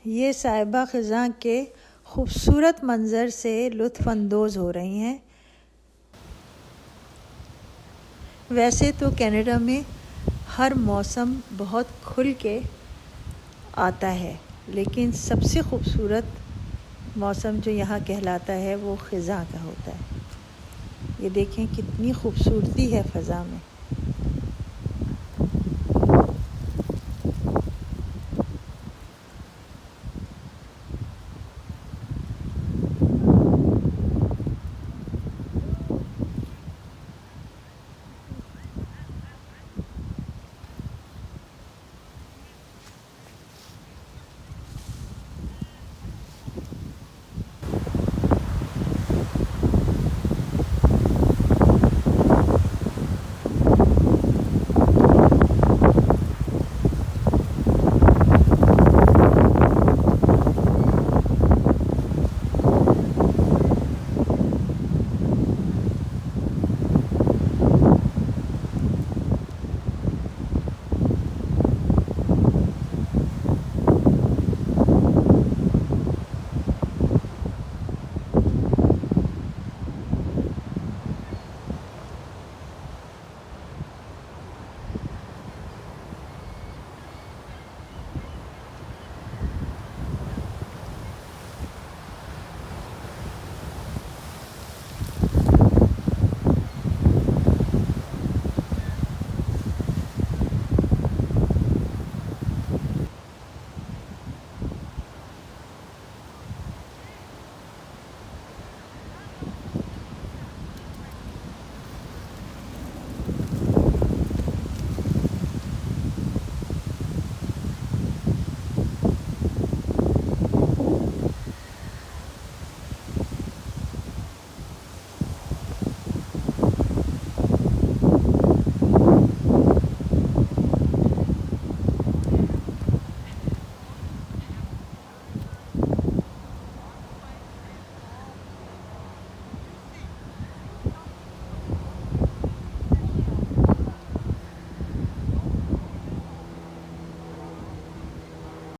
ये साहिबा खज़ां के खूबसूरत मंज़र से लुत्फ़ अंदोज़ हो रही हैं। वैसे तो कनाडा में हर मौसम बहुत खुल के आता है, लेकिन सबसे खूबसूरत मौसम जो यहाँ कहलाता है वो खज़ां का होता है। ये देखें कितनी खूबसूरती है फ़ज़ा में।